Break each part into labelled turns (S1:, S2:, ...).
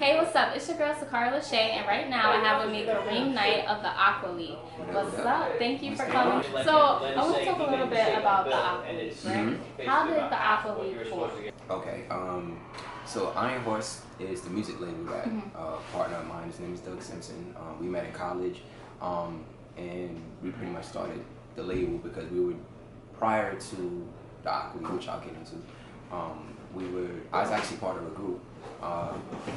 S1: Hey, what's up? It's your girl Sakara Lachey, and right now I have with me Kareem Knight of the Aqua League. What's up? Thank you for coming. So I want to talk a little bit about the Aqua League, right? How did the Aqua League form?
S2: Okay, so Iron Horse is the music label that a partner of mine, his name is Doug Simpson. We met in college, and we pretty much started the label because we were, prior to the Aqua League, which I'll get into, I was actually part of a group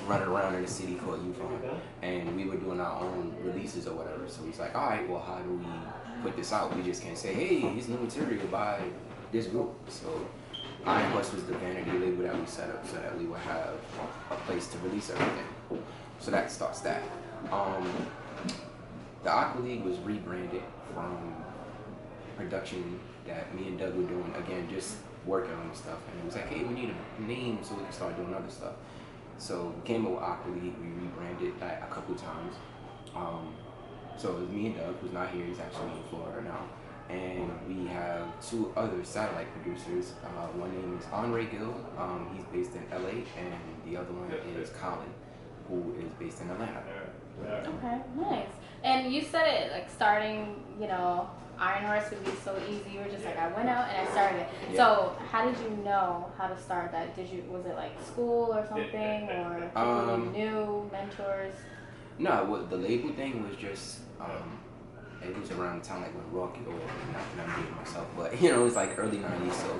S2: running around in the city called UFON, and we were doing our own releases or whatever. So he's like, all right, well, how do we put this out? We just can't say, hey, here's new material by this group. So Iron Horse was the vanity label that we set up so that we would have a place to release everything. So that starts that. The Aqua League was rebranded from production that me and Doug were doing, again, just working on stuff. And it was like, hey, we need a name so we can start doing other stuff. So we came up with Aqua League, we rebranded that a couple times. So it was me and Doug, who's not here, he's actually in Florida now. And we have two other satellite producers. One name is Andre Gill, he's based in LA, and the other one is Colin, who is based in Atlanta.
S1: Okay, nice. And you said it like starting, Iron Horse would be so easy. You were just like, I went out and I started it. Yeah. So how did you know how to start that? Was it like school or something, or people you knew, mentors?
S2: No, the label thing was just, it was around the time like when Rocky, or not that I'm dating myself, but it was like early 90s, so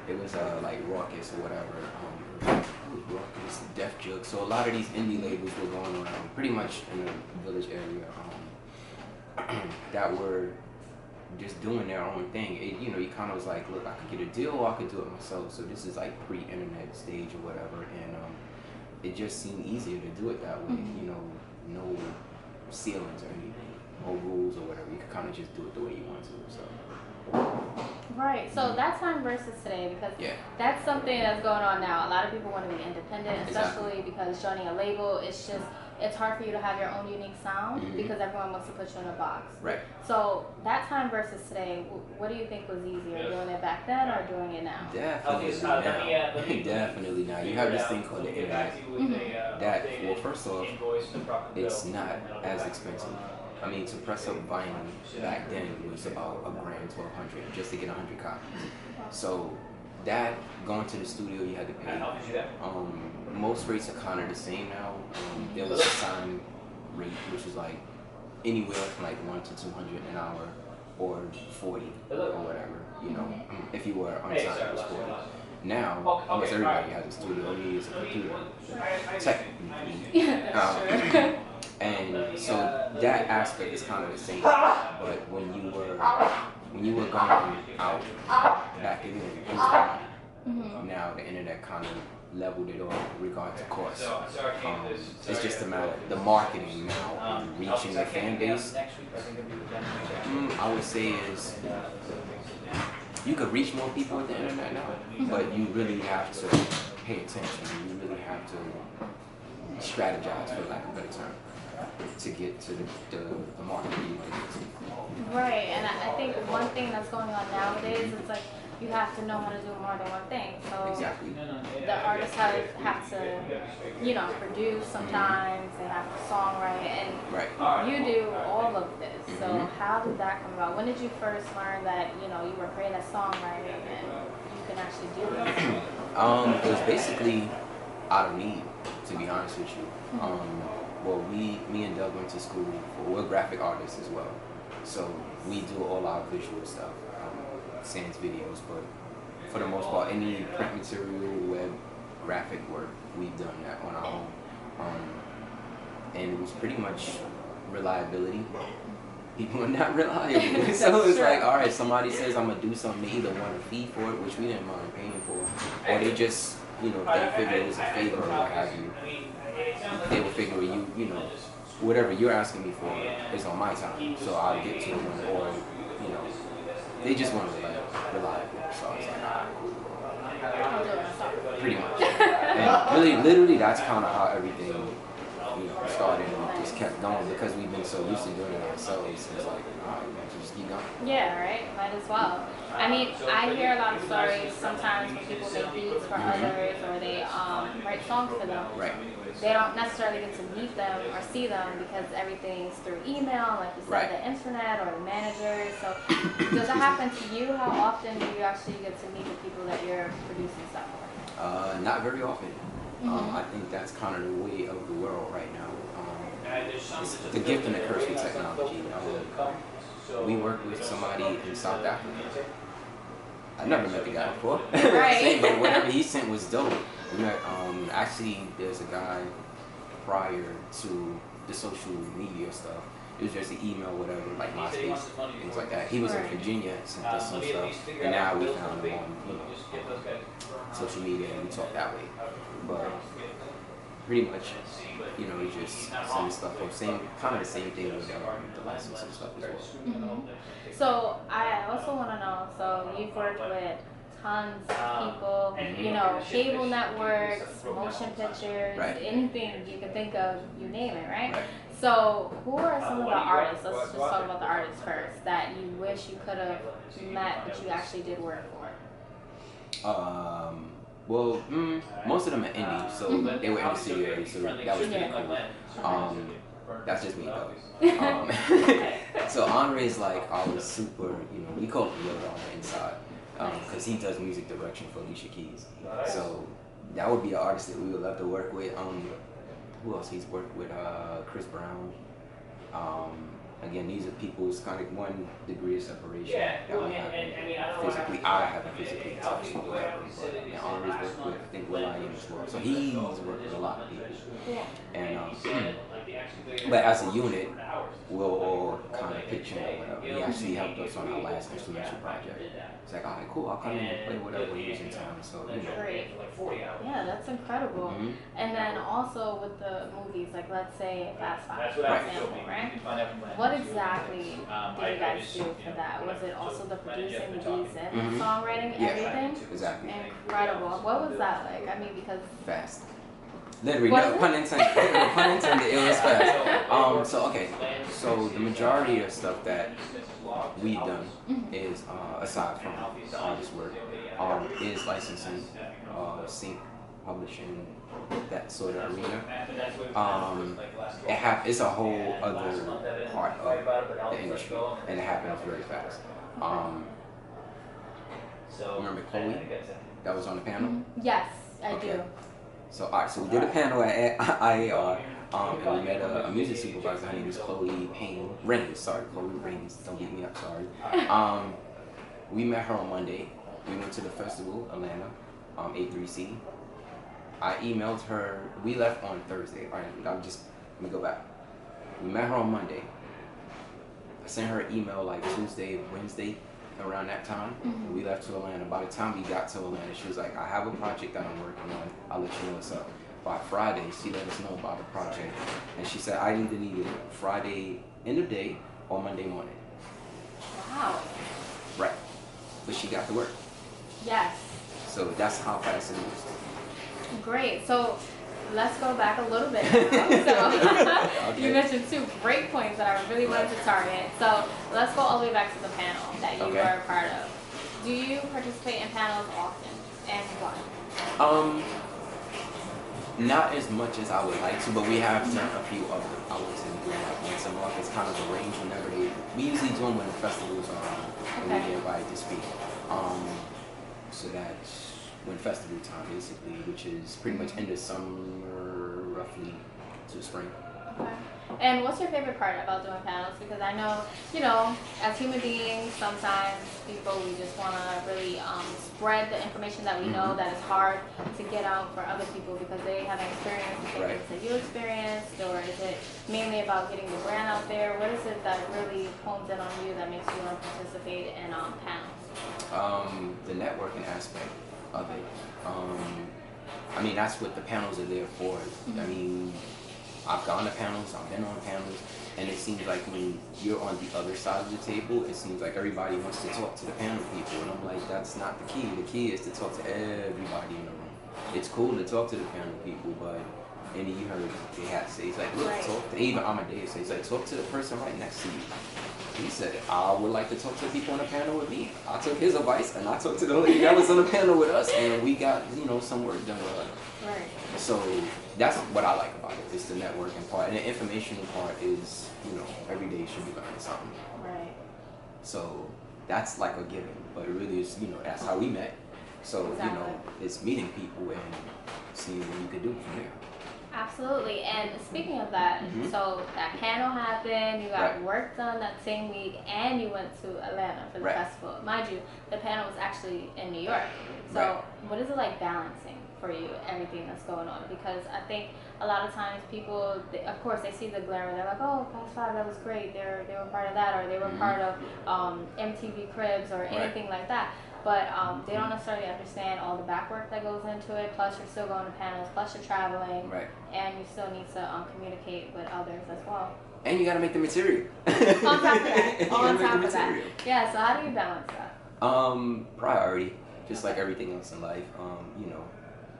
S2: it was like Raucous or whatever. It was Raucous, Def Jug, so a lot of these indie labels were going around pretty much in the village area that were just doing their own thing. You kind of was like, look, I could get a deal or I could do it myself. So this is like pre-internet stage or whatever, and it just seemed easier to do it that way. No ceilings or anything, no rules or whatever. You could kind of just do it the way you want to. So.
S1: Right. So that time versus today, because that's something that's going on now. A lot of people want to be independent, especially because joining a label, it's hard for you to have your own unique sound because everyone wants to put you in a box.
S2: Right.
S1: So that time versus today, what do you think was easier, doing it back then or doing it now?
S2: Definitely now. Definitely now. You have this thing called the internet. That, well, first off, it's not as expensive. I mean, to press up vinyl back then was about $1,000, $1,200 just to get 100 copies. So that, going to the studio, you had to pay. Most rates are kind of the same now. There was a sign rate, which was like anywhere from like $100 to $200 an hour, or 40 or whatever. If you were on time, it was 40. Now, almost everybody has a studio. All you need is a computer, technically. And so that aspect is kind of the same. But when you were going out back in the internet, now the internet kind of leveled it off with regard to cost. It's just a matter of the marketing now, reaching the fan base. I would say is you could reach more people with the internet now, but you really have to pay attention. You really have to strategize, for lack of a better term, to get to the market you need to get to.
S1: Right, and I think one thing that's going on nowadays is like you have to know how to do more than one thing. So
S2: exactly.
S1: The artists have to, produce sometimes, they have to songwrite, and you do all of this. So how did that come about? When did you first learn that, you were great at songwriting and you can actually do this?
S2: It was basically out of need, to be honest with you. Well, me and Doug went to school we're graphic artists as well. So we do all our visual stuff, sans videos, but for the most part, any print material, web, graphic work, we've done that on our own. And it was pretty much reliability. People are not reliable. So it's like, all right, somebody says I'm gonna do something, they either want a fee for it, which we didn't mind paying for, or they just, they figure it was a favor or what have you. They will figure whatever you're asking me for is on my time, so I'll get to it or they just want to reliable. So it's like, pretty much. And really, literally, that's kind of how everything started. just kept going because we've been so used to doing it ourselves. It's like, all right, man, just keep going.
S1: Yeah, right? Might as well. I mean, I hear a lot of stories sometimes when people make beats for others or they write songs for them.
S2: Right.
S1: They don't necessarily get to meet them or see them because everything's through email, like you said, the internet or the managers. So does it happen to you? How often do you actually get to meet the people that you're producing stuff for?
S2: Not very often. I think that's kind of the way of the world right now. It's the gift and the curse with technology. We work with somebody in South Africa. I never met the guy before.
S1: Right.
S2: But whatever he sent was dope. We met, actually, there's a guy prior to the social media stuff. It was just an email, whatever, like MySpace, things like that. He was in Virginia, sent us some stuff, and now we found him on social media, and we talk that way. But pretty much, we just send stuff up. Kind of the same thing with the licensing stuff as well.
S1: So I also want to know, so you've worked with tons of people, cable networks, motion pictures, anything you can think of, you name it, right? So who are some of the artists, let's just talk about the artists first, that you wish you could have met but you actually did work for?
S2: Well, most of them are indie, so they were in the studio, so that was pretty cool. That's just me though. So Andre is like our super, we call him Yoda on the inside, because he does music direction for Alicia Keys. So that would be an artist that we would love to work with. Who else? He's worked with Chris Brown. Again, these are people's kind of one degree of separation that we haven't physically, I haven't physically touched or whatever, but Andre's worked with, I think, Will I Am as well. So he's worked with a lot of people. And, but as a unit, we'll all kind of pitch in or whatever. He actually helped us on our last instrumental project. It's like, all right, cool, I'll come in and play whatever when he was in town. So,
S1: Great. Yeah, that's incredible. And then also with the movies, like let's say Fast Five, for example, right? What exactly did you guys do for that? Was it also the producing, the beats, and the songwriting, everything?
S2: Exactly.
S1: Incredible. What was that like? I mean, because
S2: fast. Literally, no pun intended. Pun intended. It was fast. So the majority of stuff that we've done is, aside from the artist work, is licensing, sync, publishing, that sort of arena. It's a whole other part of the industry, and it happens very fast. Remember Chloe that was on the panel?
S1: Yes, I do.
S2: So we did a panel at IAR, and we met a music supervisor. Her name is Chloe Raines. Chloe Raines. Don't beat me up. Sorry. We met her on Monday. We went to the festival, Atlanta, A3C. I emailed her. We left on Thursday. All right, let me go back. We met her on Monday. I sent her an email like Tuesday, Wednesday, around that time. We left to Atlanta. By the time we got to Atlanta, she was like, I have a project that I'm working on. I'll let you know what's up. By Friday, she let us know about the project. And she said, I either need it Friday end of day or Monday morning.
S1: Wow.
S2: Right. But she got to work.
S1: Yes.
S2: So that's how fast it moves.
S1: Great. So let's go back a little bit now. So you mentioned two great points that I really wanted to target. So let's go all the way back to the panel that you were a part of. Do you participate in panels often, and why?
S2: Not as much as I would like to, but we have done a few of them. I would say we do like once a month. It's kind of arranged whenever we usually do them when the festivals are on, and we get invited to speak. So that's when festival time, basically, which is pretty much end of summer, roughly to spring.
S1: Okay. And what's your favorite part about doing panels? Because I know, as human beings, sometimes we just want to really spread the information that we know that is hard to get out for other people because they haven't experienced the things that you experienced, or is it mainly about getting the brand out there? What is it that really hones in on you that makes you want to participate in panels?
S2: The networking aspect of it. I mean, that's what the panels are there for. I mean, I've gone to panels, I've been on panels, and it seems like when you're on the other side of the table, it seems like everybody wants to talk to the panel people, and I'm like, that's not the key. The key is to talk to everybody in the room. It's cool to talk to the panel people, but And then you heard they had to say, he's like, look,
S1: Right.
S2: talk to, even Amadeus, he's like, talk to the person right next to you. He said, I would like to talk to people on the panel with me. I took his advice and I talked to the lady that was on the panel with us, and we got, some work done with her.
S1: Right.
S2: So that's what I like about it. It's the networking part. And the informational part is, every day you should be learning something.
S1: Right.
S2: So that's like a given. But it really is, that's how we met. So,
S1: Exactly.
S2: it's meeting people and seeing what you could do from there.
S1: Absolutely. And speaking of that, so that panel happened, you got
S2: Right.
S1: work done that same week, and you went to Atlanta for the
S2: Right.
S1: festival. Mind you, the panel was actually in New York. So
S2: Right.
S1: what is it like balancing for you, everything that's going on? Because I think a lot of times people, of course, they see the glamour. They're like, oh, Past Five, that was great. They were part of that, or they were part of MTV Cribs or anything like that. But they don't necessarily understand all the back work that goes into it. Plus, you're still going to panels. Plus, you're traveling,
S2: Right.
S1: and you still need to communicate with others as well.
S2: And you got to make the material.
S1: On top of that,
S2: You gotta
S1: on
S2: make
S1: top
S2: the
S1: of that,
S2: material.
S1: yeah. So how do you balance that?
S2: Priority, just like everything else in life.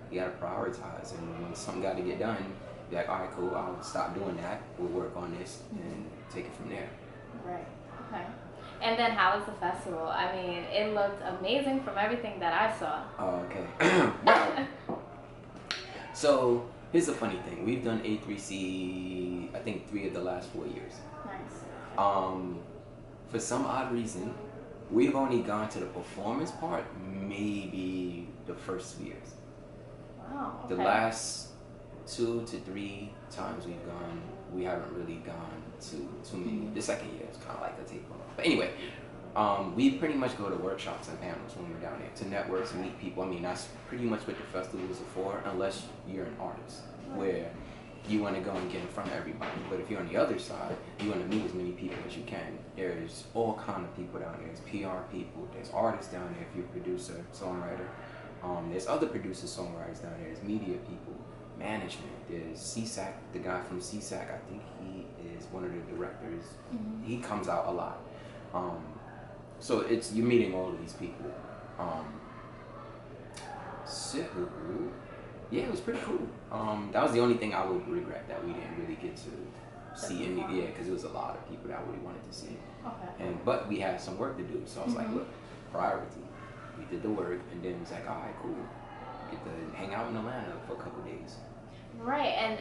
S2: You gotta prioritize, and when something got to get done, you're like, all right, cool. I'll stop doing that. We'll work on this and take it from there.
S1: Right. Okay. And then how was the festival? I mean, it looked amazing from everything that I saw.
S2: Okay. Wow. So here's the funny thing. We've done A3C, I think 3 of the last 4 years.
S1: Nice.
S2: For some odd reason, we've only gone to the performance part maybe the first 2 years.
S1: Wow. Okay.
S2: The last 2 to 3 times we've gone, we haven't really gone to too many. The second year is kind of like a tape off. But anyway, we pretty much go to workshops and panels when we're down there to network, to meet people. I mean, that's pretty much what the festivals are for, unless you're an artist, where you want to go and get in front of everybody. But if you're on the other side, you want to meet as many people as you can. There's all kind of people down there. There's PR people, there's artists down there if you're a producer, songwriter. There's other producers, songwriters down there. There's media people, management. There's CSAC, the guy from CSAC. I think he is one of the directors. He comes out a lot. So you're meeting all of these people. So yeah, it was pretty cool. That was the only thing I would regret, that we didn't really get to see any. Yeah, because it was a lot of people that I really wanted to see.
S1: Okay.
S2: But we had some work to do, so I was like, look, priority. We did the work, and then it was like, all right, cool. Get to hang out in Atlanta for a couple days.
S1: Right, and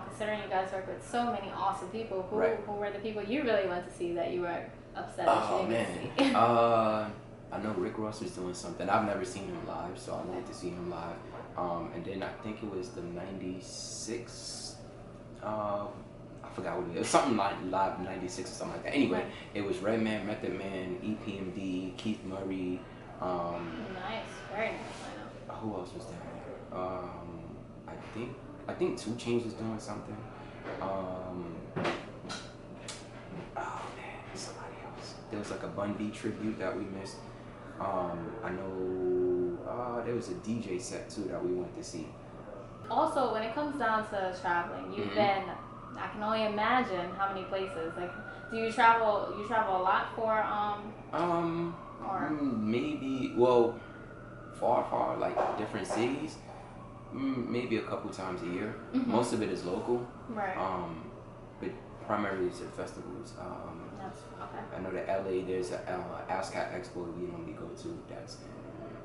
S1: considering you guys work with so many awesome people, who were the people you really went to see that you were upset that you didn't get to see?
S2: I know Rick Ross was doing something. I've never seen him live, so I wanted to see him live. And then I think it was the 96. I forgot what it was. Something like Live 96 or something like that. Anyway, It was Redman, Method Man, EPMD, Keith Murray.
S1: Nice, very nice.
S2: Who else was down there? I think 2 Chainz was doing something. Oh man, somebody else. There was like a Bun B tribute that we missed. I know there was a DJ set too that we went to see.
S1: Also, when it comes down to traveling, you've been, I can only imagine how many places. Like, do you travel a lot for or
S2: maybe, far, like different cities, maybe a couple times a year. Most of it is local.
S1: Right.
S2: But primarily it's at festivals.
S1: That's okay.
S2: I know that LA, there's a ASCAP Expo that we normally go to. That's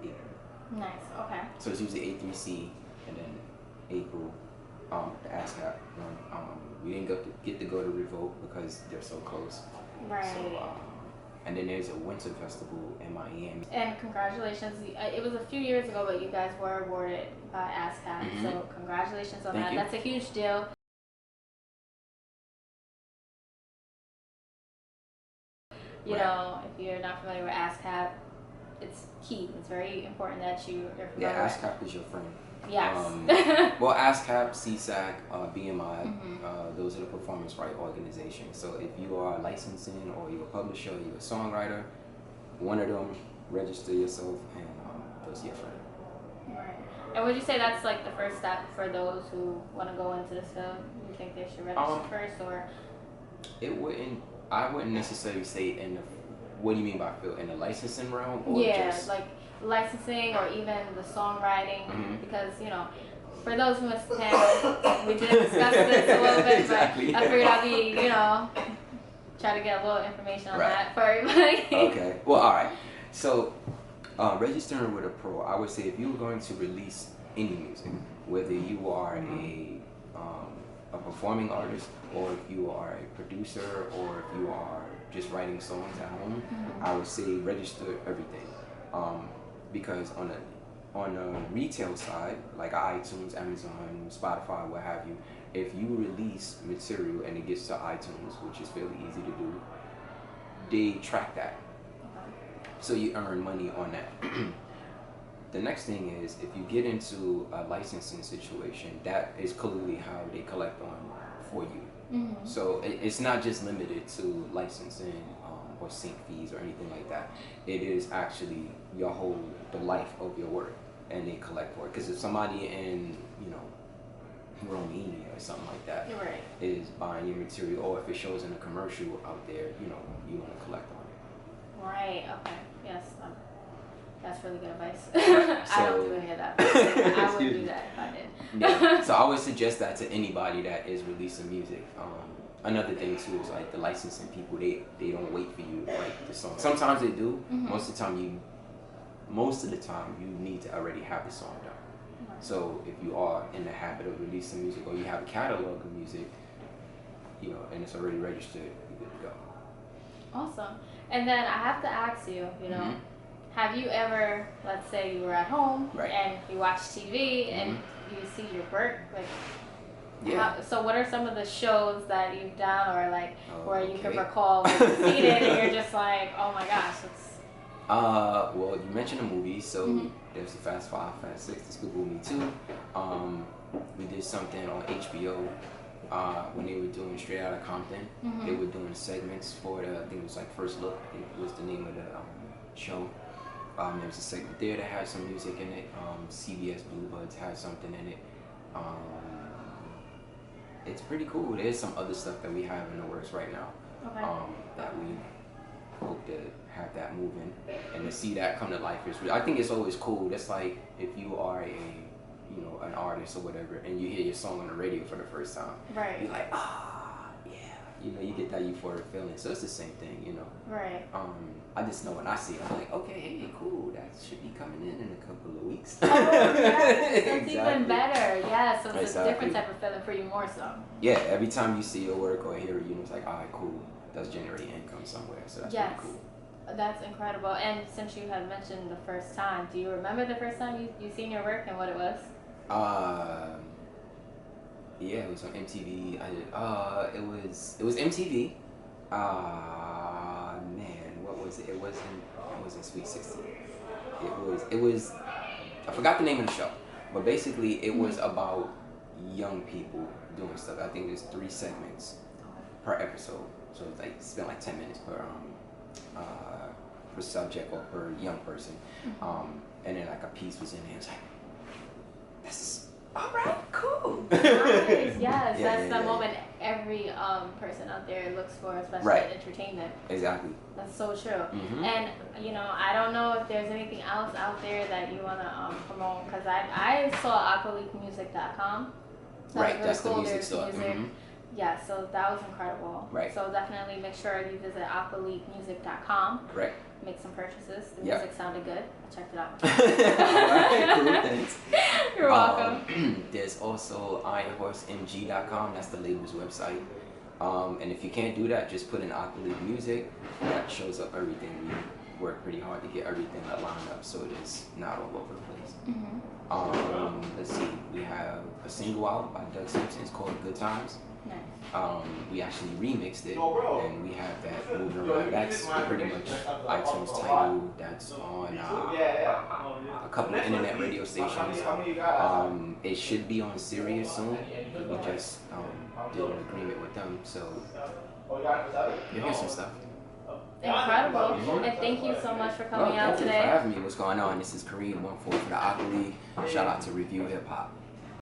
S2: in April.
S1: Nice. Okay.
S2: So it's usually A3C, and then April, the ASCAP one. We didn't get to go to Revolt because they're so close.
S1: Right.
S2: So, and then there's a winter festival in Miami.
S1: And congratulations. It was a few years ago, but you guys were awarded by ASCAP. So congratulations on that.
S2: You.
S1: That's a huge deal. You know, if you're not familiar with ASCAP, it's key. It's very important that you're familiar with.
S2: Yeah, ASCAP is your friend.
S1: Yes.
S2: Well, ASCAP, CSAC, BMI, those are the performance right organizations. So if you are licensing or you're a publisher, you're a songwriter, one of them, register yourself, and those are your friend.
S1: Right. And would you say that's like the first step for those who want to go into this field? You think they should register first, or?
S2: I wouldn't necessarily say in the. What do you mean by field? In the licensing realm, or
S1: yeah,
S2: just
S1: like licensing or even the songwriting, because for those who missed the panel, we did discuss this a little bit,
S2: Exactly.
S1: but I figured I'd be, you know, try to get a little information on
S2: Right.
S1: that for everybody.
S2: Okay. Well, all right. So, registering with a pro, I would say if you were going to release any music, whether you are a performing artist, or if you are a producer, or if you are just writing songs at home, I would say register everything, because on a retail side, like iTunes, Amazon, Spotify, what have you, if you release material and it gets to iTunes, which is fairly easy to do, they track that. So you earn money on that. The next thing is, if you get into a licensing situation, that is clearly how they collect on for you. So it's not just limited to licensing or sync fees or anything like that. It is actually the life of your work, and they collect for it. Because if somebody in, Romania or something like that is buying your material, or if it shows in a commercial out there, you want to collect on it.
S1: Right, okay, yes. That's really good advice. I don't do any of that. I would do that if I did.
S2: Yeah. So I would suggest that to anybody that is releasing music. Another thing too is like the licensing people, they don't wait for you to write the song. Sometimes they do. Most of the time you need to already have the song done. So if you are in the habit of releasing music, or you have a catalog of music, and it's already registered, you're good to go.
S1: Awesome. And then I have to ask you, have you ever, let's say you were at home and you watch TV and you see your work, so what are some of the shows that you've done, or where you can recall when you've seen it and you're just like, oh my gosh, it's...
S2: Well, you mentioned the movies, so there's the Fast 5, Fast 6, Despicable Me 2. We did something on HBO when they were doing Straight Outta Compton. They were doing segments for I think it was like First Look, I think was the name of the show. There was a segment there that had some music in it. CBS Blue Buds had something in it. It's pretty cool. There's some other stuff that we have in the works right now that we hope to have that moving, and to see that come to life is I think it's always cool. That's like if you are an artist or whatever, and you hear your song on the radio for the first time.
S1: Right.
S2: You're like, you get that euphoric feeling. So it's the same thing,
S1: Right.
S2: I just know when I see it, I'm like, okay, hey, cool, that should be coming in a couple of weeks.
S1: Oh, yes, that's even better. Yeah, so it's
S2: Exactly.
S1: a different type of feeling for you more so.
S2: Yeah, every time you see your work or hear it, it's like, all right, cool, that's generating income somewhere, so that's pretty cool.
S1: That's incredible. And since you had mentioned the first time, do you remember the first time you seen your work and what it was?
S2: Yeah, it was on MTV. It was MTV. Man, what was it? It wasn't Sweet 16. It was I forgot the name of the show, but basically it was about young people doing stuff. I think there's 3 segments per episode, so it's spent like 10 minutes per subject or per young person, and then like a piece was in there. It's like, that's all right, cool.
S1: Nice. Yes, that's the moment every person out there looks for, especially in entertainment.
S2: Exactly.
S1: That's so true. And I don't know if there's anything else out there that you want to promote, because I saw aqualeakmusic.com.
S2: Right, that's the music store.
S1: Yeah, so that was incredible.
S2: Right.
S1: So definitely make sure you visit aqualeakmusic.com.
S2: Right.
S1: Make some purchases. The music sounded good. I checked it out.
S2: Alright, cool, thanks.
S1: You're welcome.
S2: There's also ironhorsemg.com. That's the label's website. And if you can't do that, just put in Aqua League Music. That shows up everything. We work pretty hard to get everything lined up so it is not all over the place. Let's see. We have a single out by Doug Simpson. It's called Good Times.
S1: Nice.
S2: We actually remixed it, and we have that moving around. That's pretty much iTunes title. That's on a couple of internet radio stations. It should be on Sirius soon. We just did an agreement with them, so you'll hear some stuff.
S1: Incredible. And thank you so much for coming out today.
S2: Thank you for having me. What's going on? This is Kareem, 1-4 for the Aqua League. Shout out to Review Hip Hop.